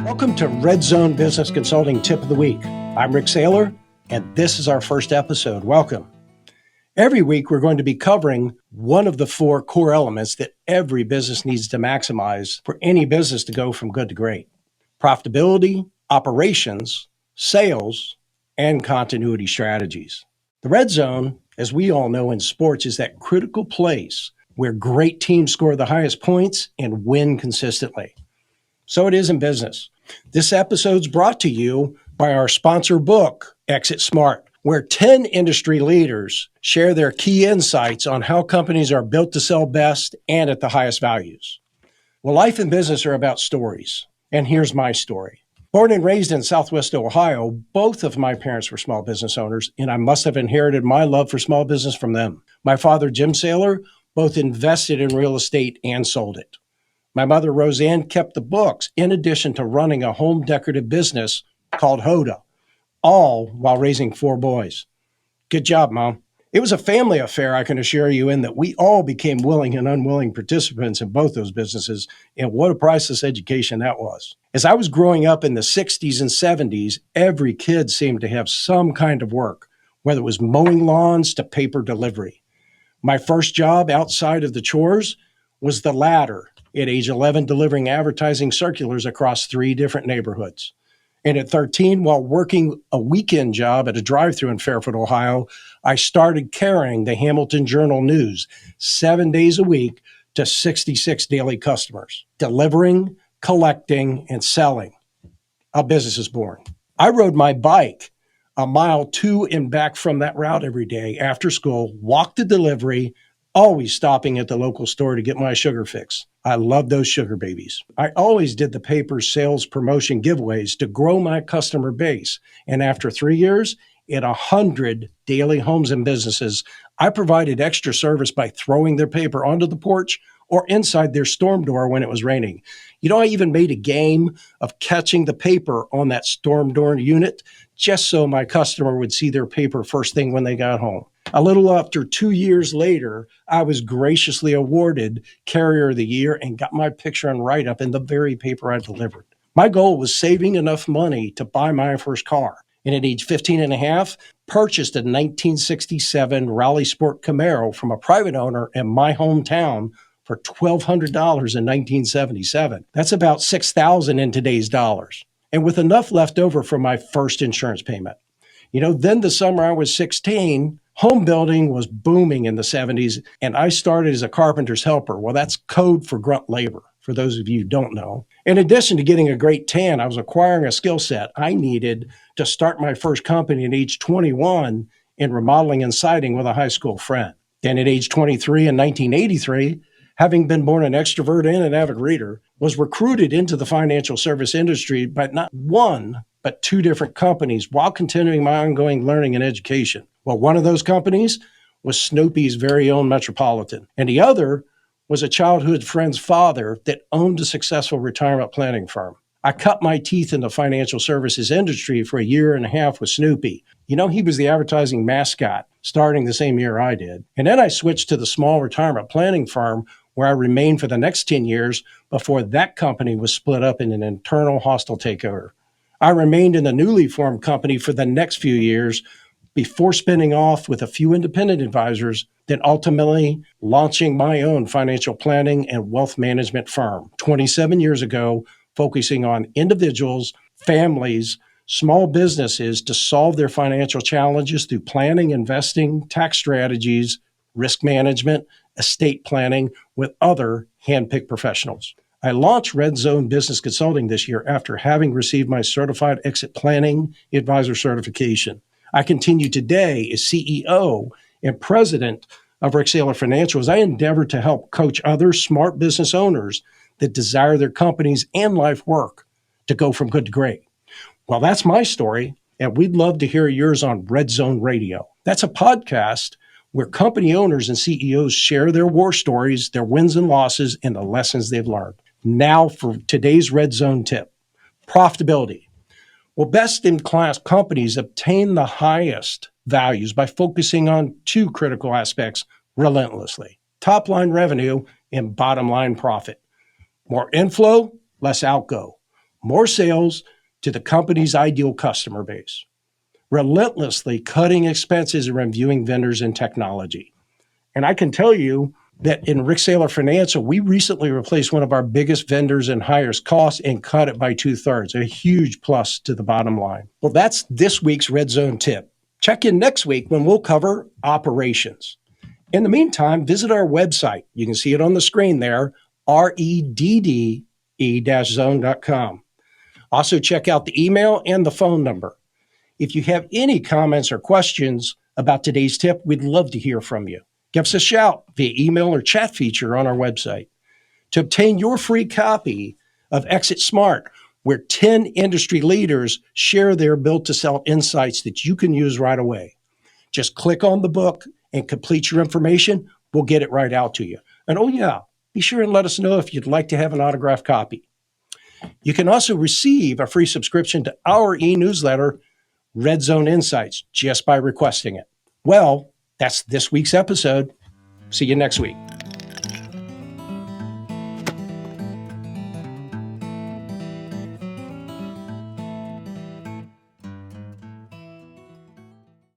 Welcome to Redde-Zone Business Consulting Tip of the Week. I'm Rick Saylor, and this is our first episode. Welcome. Every week, we're going to be covering one of the four core elements that every business needs to maximize for any business to go from good to great: profitability, operations, sales, and continuity strategies. The red zone, as we all know in sports, is that critical place where great teams score the highest points and win consistently. So it is in business. This episode's brought to you by our sponsor book, Exit Smart, where 10 industry leaders share their key insights on how companies are built to sell best and at the highest values. Well, life and business are about stories, and here's my story. Born and raised in Southwest Ohio, both of my parents were small business owners, and I must have inherited my love for small business from them. My father, Jim Saylor, both invested in real estate and sold it. My mother, Roseanne, kept the books in addition to running a home decorative business called Hoda, all while raising four boys. Good job, Mom. It was a family affair, I can assure you, in that we all became willing and unwilling participants in both those businesses, and what a priceless education that was. As I was growing up in the 60s and 70s, every kid seemed to have some kind of work, whether it was mowing lawns to paper delivery. My first job outside of the chores was the latter, at age 11, delivering advertising circulars across 3 different neighborhoods. And at 13, while working a weekend job at a drive-thru in Fairfield, Ohio, I started carrying the Hamilton Journal News 7 days a week to 66 daily customers, delivering, collecting, and selling. A business is born. I rode my bike a mile to and back from that route every day after school, walked the delivery, always stopping at the local store to get my sugar fix. I love those sugar babies. I always did the paper sales promotion giveaways to grow my customer base. And after 3 years, at 100 daily homes and businesses, I provided extra service by throwing their paper onto the porch or inside their storm door when it was raining. You know, I even made a game of catching the paper on that storm door unit just so my customer would see their paper first thing when they got home. A little after 2 years later, I was graciously awarded Carrier of the Year and got my picture and write-up in the very paper I delivered. My goal was saving enough money to buy my first car. And at age 15 and a half, purchased a 1967 Rally Sport Camaro from a private owner in my hometown for $1,200 in 1977. That's about $6,000 in today's dollars. And with enough left over for my first insurance payment. You know, then the summer I was 16, home building was booming in the 70s, and I started as a carpenter's helper. Well, that's code for grunt labor, for those of you who don't know. In addition to getting a great tan, I was acquiring a skill set I needed to start my first company at age 21 in remodeling and siding with a high school friend. Then at age 23 in 1983, having been born an extrovert and an avid reader, was recruited into the financial service industry by not one, but 2 different companies while continuing my ongoing learning and education. Well, one of those companies was Snoopy's very own Metropolitan, and the other was a childhood friend's father that owned a successful retirement planning firm. I cut my teeth in the financial services industry for a year and a half with Snoopy. You know, he was the advertising mascot starting the same year I did. And then I switched to the small retirement planning firm where I remained for the next 10 years before that company was split up in an internal hostile takeover. I remained in the newly formed company for the next few years before spinning off with a few independent advisors, then ultimately launching my own financial planning and wealth management firm 27 years ago, focusing on individuals, families, small businesses to solve their financial challenges through planning, investing, tax strategies, risk management, estate planning with other handpicked professionals. I launched Redde-Zone Business Consulting this year after having received my Certified Exit Planning Advisor certification. I continue today as CEO and president of Rick Saylor Financial as I endeavor to help coach other smart business owners that desire their companies and life work to go from good to great. Well, that's my story, and we'd love to hear yours on Redde-Zone Radio. That's a podcast where company owners and CEOs share their war stories, their wins and losses, and the lessons they've learned. Now for today's Redde-Zone tip: profitability. Well, best-in-class companies obtain the highest values by focusing on 2 critical aspects relentlessly: top-line revenue and bottom-line profit. More inflow, less outgo. more sales to the company's ideal customer base, relentlessly cutting expenses and reviewing vendors and technology. And I can tell you that in Rick Saylor Financial, we recently replaced one of our biggest vendors and highest costs and cut it by 2/3, a huge plus to the bottom line. Well, that's this week's Redde-Zone tip. Check in next week when we'll cover operations. In the meantime, visit our website. You can see it on the screen there, redde-zone.com. Also, check out the email and the phone number. If you have any comments or questions about today's tip, we'd love to hear from you. Give us a shout via email or chat feature on our website. To obtain your free copy of Exit Smart, where 10 industry leaders share their built-to-sell insights that you can use right away, just click on the book and complete your information. We'll get it right out to you. And oh yeah, be sure and let us know if you'd like to have an autographed copy. You can also receive a free subscription to our e-newsletter, Redde-Zone Insights, just by requesting it. Well, that's this week's episode. See you next week.